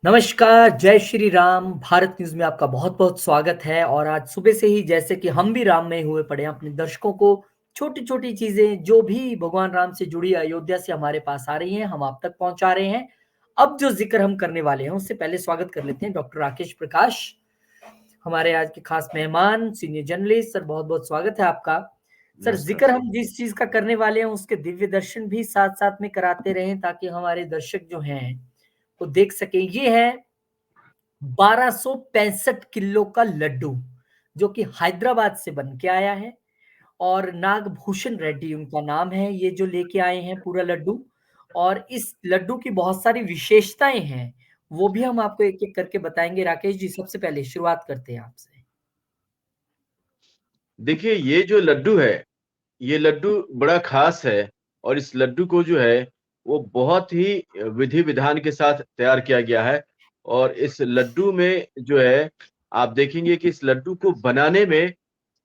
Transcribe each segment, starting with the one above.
नमस्कार, जय श्री राम। भारत न्यूज़ में आपका बहुत-बहुत स्वागत है और आज सुबह से ही जैसे कि हम भी राममय हुए पड़े हैं, अपने दर्शकों को छोटी-छोटी चीज़ें जो भी भगवान राम से जुड़ी अयोध्या से हमारे पास आ रही हैं, हम आप तक पहुँचा रहे हैं। अब जो ज़िक्र हम करने वाले हैं, उससे पहले स्वागत कर लेते हैं डॉक्टर राकेश प्रकाश, हमारे आज के खास मेहमान, सीनियर जर्नलिस्ट। सर, बहुत-बहुत स्वागत है आपका। सर, नमस्कार ज़िक्र सर। हम जिस चीज़ का करने वाले हैं, उसके दिव्य दर्शन भी साथ-साथ में कराते रहें ताकि हमारे दर्शक जो हैं, वो देख सकें। ये है 1265 किलो का लड्डू, जो कि हैदराबाद से बन के आया है और नागभूषण रेड्डी उनका नाम है, ये जो लेके आए हैं पूरा लड्डू। और इस लड्डू की बहुत सारी विशेषताएँ हैं, वो भी हम आपको एक-एक करके बताएँगे। राकेश जी, सबसे पहले शुरुआत करते हैं आपसे। देखिए, ये जो लड्डू है, ये लड्डू बड़ा ख़ास है और इस लड्डू को जो है, वो बहुत ही विधि-विधान के साथ तैयार किया गया है और इस लड्डू में जो है, आप देखेंगे कि इस लड्डू को बनाने में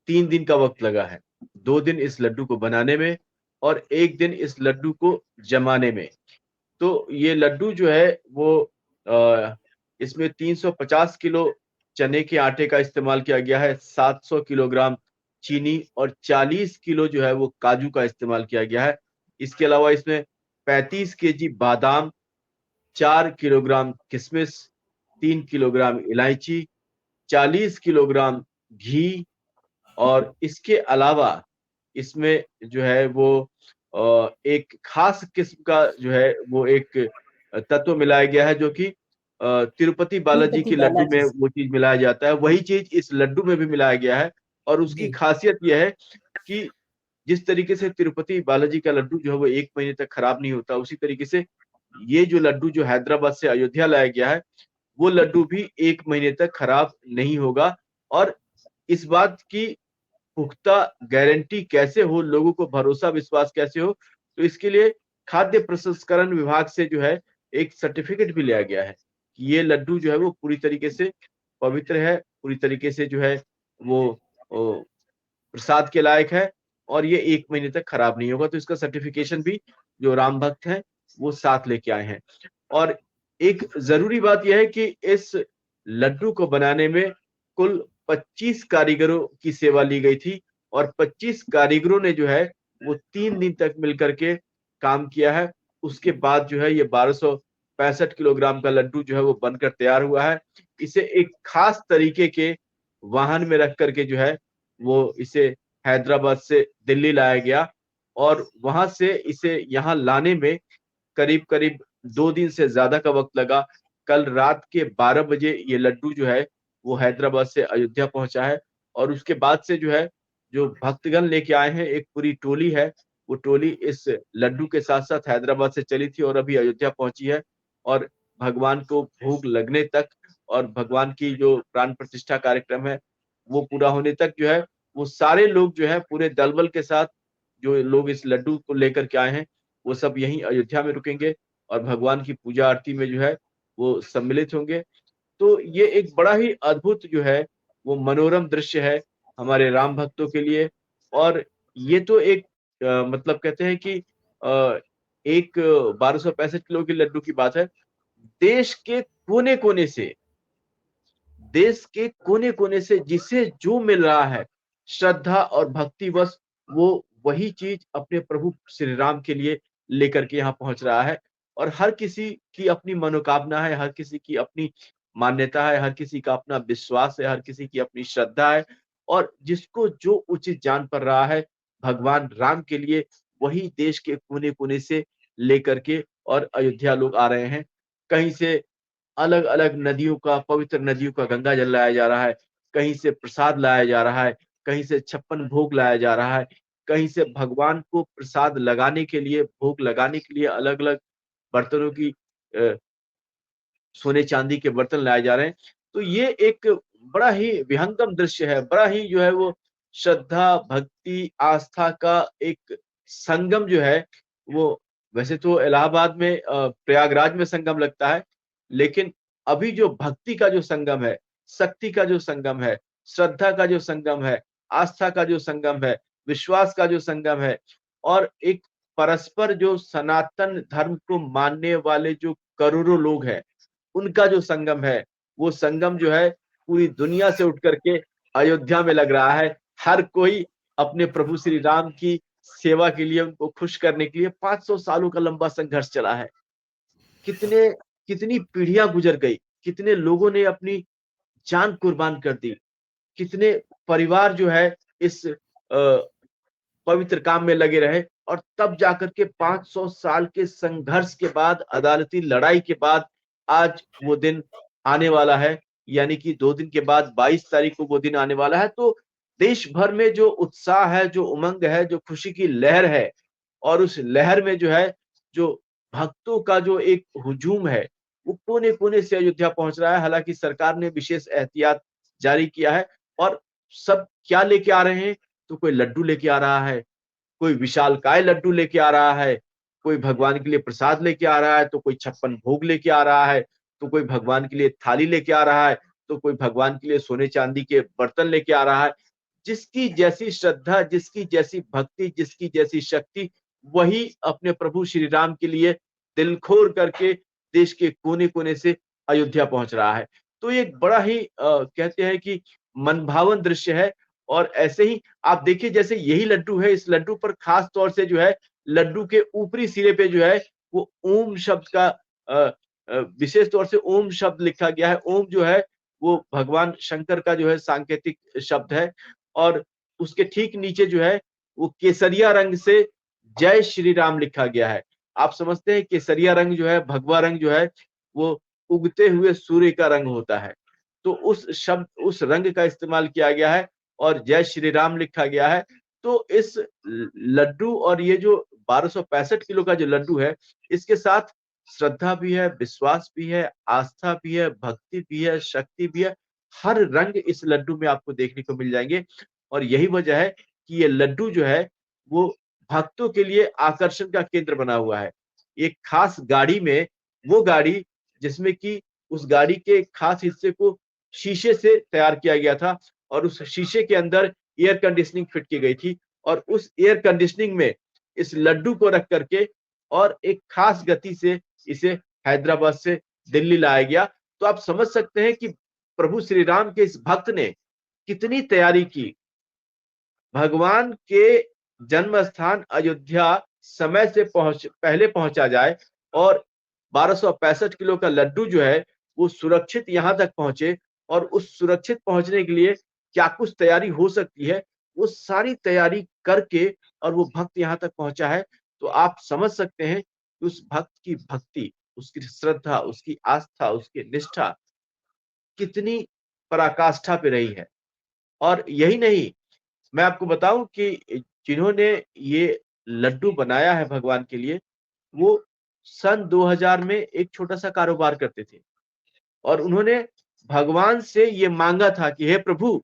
3 दिन का वक़्त लगा है। 2 दिन इस लड्डू को बनाने में और 1 दिन इस लड्डू को जमाने में। तो ये लड्डू जो है वो इसमें 350 किलो चने के आटे का इस्तेमाल किया गया है, 700 किलोग्राम चीनी और 40 किलो जो है वो काजू का इस्तेमाल किया गया है। इसके अलावा इसमें 35 केजी बादाम, 4 किलोग्राम किशमिश, 3 किलोग्राम इलायची, 40 किलोग्राम घी और इसके अलावा इसमें जो है वो एक खास किस्म का जो है वो एक तत्व मिलाया गया है जो कि तिरुपति बालाजी तिरुपति के लड्डू में बालाजी से। वो चीज़ मिलाया जाता है, वही चीज़ इस लड्डू में भी मिलाया गया है और उसकी जी, खासियत ये है कि जिस तरीके से तिरुपति बालाजी का लड्डू जो है वो 1 महीने तक खराब नहीं होता, उसी तरीके से ये जो लड्डू जो हैदराबाद से अयोध्या लाया गया है, वो लड्डू भी 1 महीने तक खराब नहीं होगा और इस बात की पुख्ता गारंटी कैसे हो, लोगों को भरोसा विश्वास कैसे हो, तो इसके लिए खाद्य प्रसंस्करण विभाग से जो है एक सर्टिफिकेट भी लिया गया है, कि ये लड्डू जो है वो पूरी तरीके से पवित्र है, पूरी तरीके से जो है वो ओ प्रसाद के लायक है और ये 1 महीने तक खराब नहीं होगा, तो इसका सर्टिफिकेशन भी जो राम भक्त हैं, वो साथ लेके आए हैं। और एक ज़रूरी बात ये है कि इस लड्डू को बनाने में कुल 25 कारीगरों की सेवा ली गई थी और 25 कारीगरों ने जो है, वो 3 दिन तक मिलकर के काम किया है। उसके बाद जो है ये 1265 किलोग्राम का लड्डू जो है वो बनकर तैयार हुआ है। इसे एक खास तरीके के वाहन में रख कर के जो है वो इसे हैदराबाद से दिल्ली लाया गया और वहां से इसे यहाँ लाने में करीब-करीब 2 दिन से ज़्यादा का वक़्त लगा। कल रात के 12 बजे ये लड्डू जो है, वो हैदराबाद से अयोध्या पहुँचा है और उसके बाद से जो है, जो भक्तगण लेके आए हैं, एक पूरी टोली है, वो टोली इस लड्डू के साथ-साथ हैदराबाद से चली थी और अभी अयोध्या पहुँची है और भगवान को भोग लगने तक और भगवान की जो प्राण प्रतिष्ठा कार्यक्रम है, वो पूरा होने तक जो है, वो सारे लोग जो है पूरे दल-बल के साथ जो लोग इस लड्डू को लेकर के आए हैं, वो सब यहीं अयोध्या में रुकेंगे और भगवान की पूजा आरती में जो है, वो सम्मिलित होंगे। तो ये एक बड़ा ही अद्भुत जो है, वो मनोरम दृश्य है हमारे राम भक्तों के लिए और ये तो एक मतलब कहते हैं कि एक 1265 किलो के लड्डू की बात है। देश के कोने-कोने से देश के कोने-कोने से जिसे जो मिल रहा है, श्रद्धा और भक्तिवश वो वही चीज़ अपने प्रभु श्री राम के लिए लेकर के यहाँ पहुँच रहा है और हर किसी की अपनी मनोकामना है, हर किसी की अपनी मान्यता है, हर किसी का अपना विश्वास है, हर किसी की अपनी श्रद्धा है और जिसको जो उचित जान पड़ रहा है, भगवान राम के लिए वही देश के कोने-कोने से लेकर के और अयोध्या लोग आ रहे हैं। कहीं से अलग-अलग नदियों का पवित्र नदियों का गंगा जल लाया जा रहा है, कहीं से प्रसाद लाया जा रहा है, कहीं से 56 भोग लाया जा रहा है, कहीं से भगवान को प्रसाद लगाने के लिए, भोग लगाने के लिए अलग-अलग बर्तनों की अ, सोने-चांदी के बर्तन लाए जा रहे हैं। तो ये एक बड़ा ही विहंगम दृश्य है, बड़ा ही जो है वो श्रद्धा, भक्ति, आस्था का एक संगम जो है, वो वैसे तो इलाहाबाद में प्रयागराज में संगम लगता है, लेकिन अभी जो भक्ति का जो संगम है, शक्ति का जो संगम है, श्रद्धा का जो संगम है, आस्था का जो संगम है, विश्वास का जो संगम है और एक परस्पर जो सनातन धर्म को मानने वाले जो करोड़ों लोग हैं, उनका जो संगम है, वो संगम जो है पूरी दुनिया से उठ करके अयोध्या में लग रहा है। हर कोई अपने प्रभु श्री राम की सेवा के लिए, उनको खुश करने के लिए 500 सालों का लंबा संघर्ष चला है। कितने कितनी पीढ़ियां गुजर गई, कितने लोगों ने अपनी जान कुर्बान कर दी, कितने परिवार जो है इस पवित्र काम में लगे रहे, और तब जाकर के 500 साल के संघर्ष के बाद, अदालती लड़ाई के बाद आज वो दिन आने वाला है। यानी कि 2 दिन के बाद 22 तारीख को वो दिन आने वाला है। तो देश भर में जो उत्साह है, जो उमंग है, जो खुशी की लहर है, और उस लहर में जो है, जो भक्तों का जो एक हुजूम है, वो कोने-कोने से अयोध्या पहुंच रहा है। हालांकि सरकार ने विशेष एहतियात जारी किया है, और सब क्या लेके आ रहे हैं? तो कोई लड्डू लेके आ रहा है, कोई विशालकाय लड्डू लेके आ रहा है, कोई भगवान के लिए प्रसाद लेके आ रहा है, तो कोई 56 भोग लेके आ रहा है, तो कोई भगवान के लिए थाली लेके आ रहा है, तो कोई भगवान के लिए सोने चांदी के बर्तन लेके आ रहा है। जिसकी जैसी श्रद्धा, जिसकी जैसी भक्ति, जिसकी जैसी शक्ति, वही अपने प्रभु श्री राम के लिए दिल खोल करके देश के कोने-कोने से अयोध्या पहुंच रहा है। तो ये एक बड़ा ही कहते हैं कि मनभावन दृश्य है। और ऐसे ही आप देखिए, जैसे यही लड्डू है, इस लड्डू पर खास तौर से जो है, लड्डू के ऊपरी सिरे पे जो है, वो ओम शब्द का विशेष तौर से ओम शब्द लिखा गया है। ओम जो है, वो भगवान शंकर का जो है सांकेतिक शब्द है। और उसके ठीक नीचे जो है, वो केसरिया रंग से जय श्री राम लिखा गया है। आप समझते हैं केसरिया रंग जो है, भगवा रंग जो है, वो उगते हुए सूर्य का रंग होता है। तो उस रंग का इस्तेमाल किया गया है, और जय श्री राम लिखा गया है। तो इस लड्डू, और ये जो 1265 किलो का जो लड्डू है, इसके साथ श्रद्धा भी है, विश्वास भी है, आस्था भी है, भक्ति भी है, शक्ति भी है। हर रंग इस लड्डू में आपको देखने को मिल जाएंगे। और यही वजह है कि ये लड्डू जो है, वो भक्तों के लिए आकर्षण का केंद्र बना हुआ है। एक खास गाड़ी में, वो गाड़ी जिसमें कि उस गाड़ी के खास हिस्से को शीशे से तैयार किया गया था, और उस शीशे के अंदर एयर कंडीशनिंग फिट की गई थी, और उस एयर कंडीशनिंग में इस लड्डू को रख करके और एक खास गति से इसे हैदराबाद से दिल्ली लाया गया। तो आप समझ सकते हैं कि प्रभु श्री राम के इस भक्त ने कितनी तैयारी की। भगवान के जन्म स्थान अयोध्या समय से पहले पहुंचा जाए, और 1265 किलो का लड्डू जो है, वो सुरक्षित यहां तक पहुंचे। और उस सुरक्षित पहुंचने के लिए क्या कुछ तैयारी हो सकती है, वो सारी तैयारी करके और वो भक्त यहां तक पहुंचा है। तो आप समझ सकते हैं कि उस भक्त की भक्ति, उसकी श्रद्धा, उसकी आस्था, उसकी निष्ठा कितनी पराकाष्ठा पे रही है। और यही नहीं, मैं आपको बताऊं कि जिन्होंने ये लड्डू बनाया है भगवान के लिए, वो सन 2000 में एक छोटा-सा कारोबार करते थे, और उन्होंने भगवान से ये मांगा था कि हे प्रभु,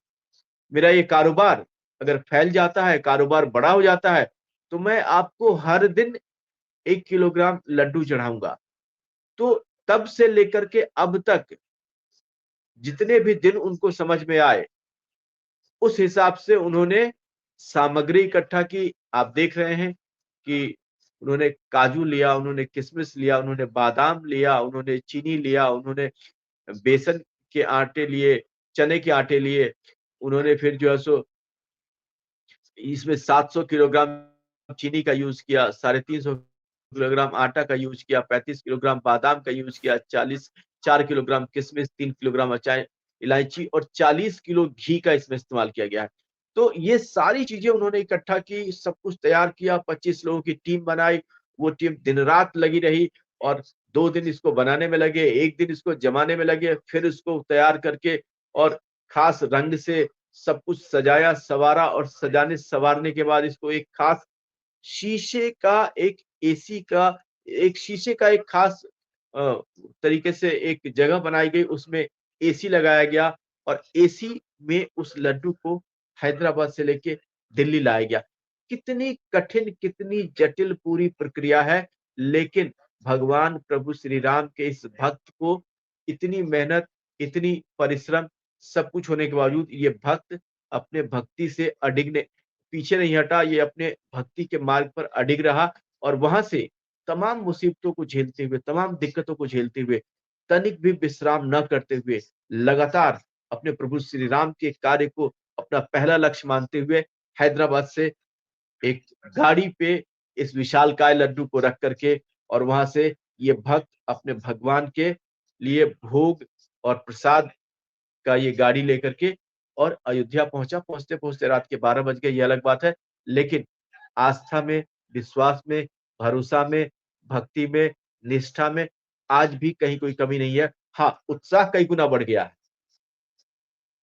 मेरा ये कारोबार अगर फैल जाता है, कारोबार बड़ा हो जाता है, तो मैं आपको हर दिन 1 किलोग्राम लड्डू चढ़ाऊँगा। तो तब से लेकर के अब तक जितने भी दिन उनको समझ में आए, उस हिसाब से उन्होंने सामग्री इकट्ठा की। आप देख रहे हैं कि उन्होंने काजू लिया, उन्होंने किशमिश लिया, उन्होंने बादाम लिया, उन्होंने चीनी लिया, उन्होंने बेसन के आटे लिए, चने के आटे लिए, उन्होंने फिर जो है सो इसमें 700 किलोग्राम चीनी का यूज़ किया, 350 किलोग्राम आटा का यूज़ किया, 35 किलोग्राम बादाम का यूज़ किया, 4 किलोग्राम किशमिश, 3 किलोग्राम इलायची, और 40 किलो घी का इसमें इस्तेमाल किया गया है। तो ये सारी चीज़ें उन्होंने इकट्ठा की, सब कुछ तैयार किया, 25 लोगों की टीम बनाई, वो टीम दिन-रात लगी रही, और 2 दिन इसको बनाने में लगे, 1 दिन इसको जमाने में लगे, फिर इसको तैयार करके और खास रंग से सब कुछ सजाया, संवारा, और सजाने-संवारने के बाद इसको एक खास शीशे का एक एसी का एक शीशे का एक खास अ, तरीके से एक जगह बनाई गई, उसमें एसी लगाया गया, और एसी में उस लड्डू को हैदराबाद से लेके दिल्ली लाया गया। कितनी कठिन, कितनी जटिल पूरी प्रक्रिया है, लेकिन भगवान प्रभु श्री राम के इस भक्त को इतनी मेहनत, इतनी परिश्रम, सब कुछ होने के बावजूद ये भक्त अपने भक्ति से पीछे नहीं हटा, ये अपने भक्ति के मार्ग पर अडिग रहा, और वहां से तमाम मुसीबतों को झेलते हुए, तमाम दिक्कतों को झेलते हुए तनिक भी विश्राम न करते हुए लगातार अपने प्रभु श्री राम के कार्य को अपना पहला लक्ष्य मानते हुए हैदराबाद से एक गाड़ी पे इस विशालकाय लड्डू को रख करके और वहां से ये भक्त अपने भगवान के लिए भोग और प्रसाद का ये गाड़ी लेकर के और अयोध्या पहुंचा। पहुंचते पहुंचते रात के 12 बज गए, ये अलग बात है, लेकिन आस्था में, विश्वास में, भरोसा में, भक्ति में, निष्ठा में आज भी कहीं कोई कमी नहीं है। हाँ, उत्साह कई गुना बढ़ गया है,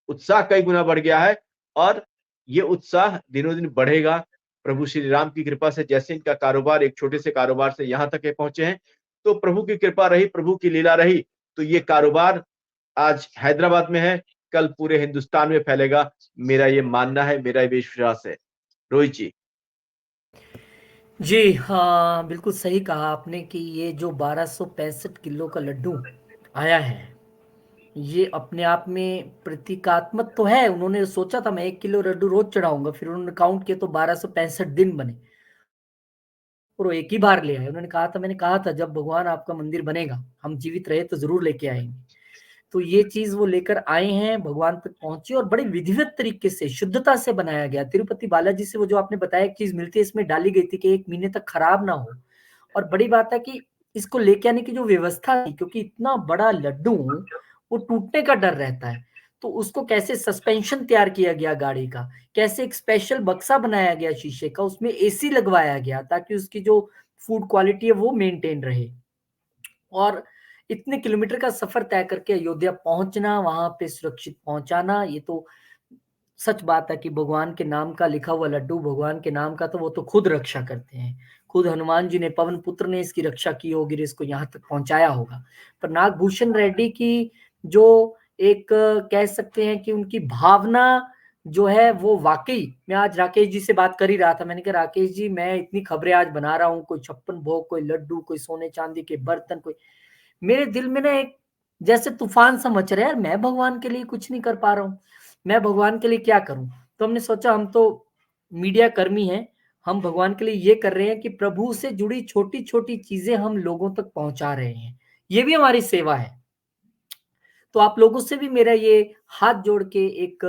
उत्साह कई गुना बढ़ गया है और ये उत्साह दिनों दिन बढ़ेगा। प्रभु श्री राम की कृपा से जैसे इनका कारोबार एक छोटे से कारोबार से यहाँ तक पहुंचे हैं, तो प्रभु की कृपा रही, प्रभु की लीला रही, तो ये कारोबार आज हैदराबाद में है, कल पूरे हिंदुस्तान में फैलेगा। मेरा ये मानना है, मेरा ये विश्वास है। रोहित जी। जी हाँ, बिल्कुल सही कहा आपने कि ये जो 1265 किलो का लड्डू आया है, ये अपने आप में प्रतीकात्मक तो है। उन्होंने सोचा था मैं 1 किलो लड्डू रोज चढ़ाऊंगा, फिर उन्होंने काउंट किया तो 1265 दिन बने और वो एक ही बार ले आए। उन्होंने कहा था, मैंने कहा था जब भगवान आपका मंदिर बनेगा, हम जीवित रहे तो जरूर लेके आएंगे। तो ये चीज वो लेकर आए हैं, भगवान तक पहुंची और बड़ी विधिवत तरीके से, शुद्धता से बनाया गया। तिरुपति बालाजी से वो जो आपने बताया एक चीज मिलती है, इसमें डाली गई थी कि 1 महीने तक खराब ना हो। और बड़ी बात है कि इसको लेके आने की जो व्यवस्था थी, क्योंकि इतना बड़ा लड्डू वो टूटने का डर रहता है, तो उसको कैसे सस्पेंशन तैयार किया गया गाड़ी का, कैसे एक स्पेशल बक्सा बनाया गया शीशे का, उसमें एसी लगवाया गया ताकि उसकी जो फूड क्वालिटी है वो मेंटेन रहे। और इतने किलोमीटर का सफर तय करके अयोध्या पहुंचना, वहां पे सुरक्षित पहुंचाना, ये तो सच बात है कि भगवान के नाम का लिखा हुआ लड्डू, भगवान के नाम का, तो वो तो खुद रक्षा करते हैं। खुद हनुमान जी ने, पवन पुत्र ने इसकी रक्षा की होगी, इसको यहाँ तक पहुंचाया होगा। पर नागभूषण रेड्डी की जो एक कह सकते हैं कि उनकी भावना जो है, वो वाकई, मैं आज राकेश जी से बात कर ही रहा था, मैंने कहा राकेश जी मैं इतनी खबरें आज बना रहा हूँ, कोई 56 भोग, कोई लड्डू, कोई सोने चांदी के बर्तन, कोई, मेरे दिल में ना एक जैसे तूफान सा मच रहा है, यार मैं भगवान के लिए कुछ नहीं कर पा रहा हूँ, मैं भगवान के लिए क्या करूं। तो हमने सोचा हम तो मीडिया कर्मी हैं, हम भगवान के लिए ये कर रहे हैं कि प्रभु से जुड़ी छोटी छोटी चीजें हम लोगों तक पहुंचा रहे हैं, ये भी हमारी सेवा है। तो आप लोगों से भी मेरा ये हाथ जोड़ के एक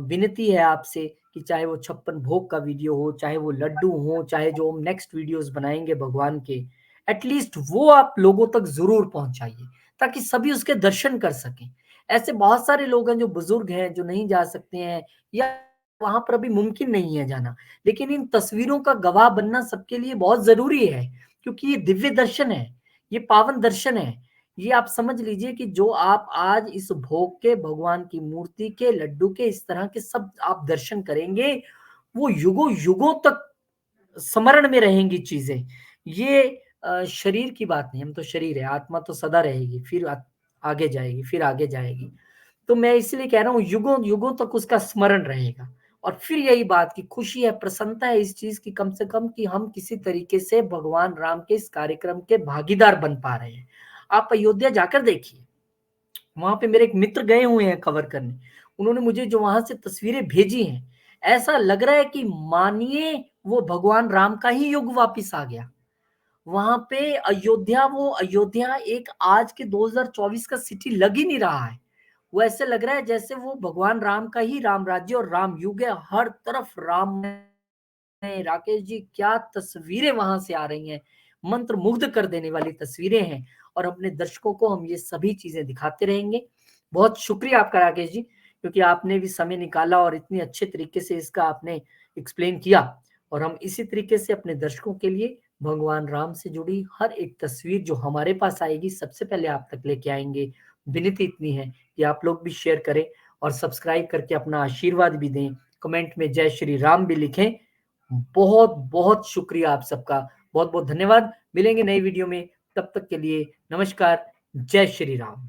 विनती है आपसे कि चाहे वो 56 भोग का वीडियो हो, चाहे वो लड्डू हो, चाहे जो हम नेक्स्ट वीडियोस बनाएंगे भगवान के, एटलीस्ट वो आप लोगों तक जरूर पहुंचाइए ताकि सभी उसके दर्शन कर सकें। ऐसे बहुत सारे लोग हैं जो बुजुर्ग हैं, जो नहीं जा सकते हैं या वहां पर अभी मुमकिन नहीं है जाना, लेकिन इन तस्वीरों का गवाह बनना सबके लिए बहुत जरूरी है, क्योंकि ये दिव्य दर्शन है, ये पावन दर्शन है। ये आप समझ लीजिए कि जो आप आज इस भोग के, भगवान की मूर्ति के, लड्डू के, इस तरह के सब आप दर्शन करेंगे, वो युगों युगों तक स्मरण में रहेंगी चीजें। ये शरीर की बात नहीं, हम तो शरीर है, आत्मा तो सदा रहेगी, फिर आगे जाएगी, फिर आगे जाएगी। तो मैं इसलिए कह रहा हूँ युगों युगों तक उसका स्मरण रहेगा। और फिर यही बात की खुशी है, प्रसन्नता है इस चीज की, कम से कम कि हम किसी तरीके से भगवान राम के इस कार्यक्रम के भागीदार बन पा रहे हैं। आप अयोध्या जाकर देखिए, वहां पे मेरे एक मित्र गए हुए हैं कवर करने, उन्होंने मुझे जो वहां से तस्वीरें भेजी हैं, ऐसा लग रहा है कि मानिए वो भगवान राम का ही युग वापिस आ गया। वहां पे अयोध्या, वो अयोध्या एक आज के 2024 का सिटी लग ही नहीं रहा है। वो ऐसे लग रहा है जैसे वो भगवान राम का ही राम राज्य और राम युग है, हर तरफ राम है। राकेश जी, क्या तस्वीरें वहां से आ रही हैं, मंत्र मुग्ध कर देने वाली तस्वीरें हैं। और अपने दर्शकों को हम ये सभी चीजें दिखाते रहेंगे। बहुत शुक्रिया आपका राकेश जी, क्योंकि आपने भी समय निकाला और इतनी अच्छे तरीके से इसका आपने एक्सप्लेन किया। और हम इसी तरीके से अपने दर्शकों के लिए भगवान राम से जुड़ी हर एक तस्वीर जो हमारे पास आएगी, सबसे पहले आप तक लेके आएंगे। विनती इतनी है कि आप लोग भी शेयर करें और सब्सक्राइब करके अपना आशीर्वाद भी दें, कमेंट में जय श्री राम भी लिखें। बहुत बहुत शुक्रिया आप सबका, बहुत बहुत धन्यवाद। मिलेंगे नई वीडियो में, तब तक के लिए नमस्कार, जय श्री राम।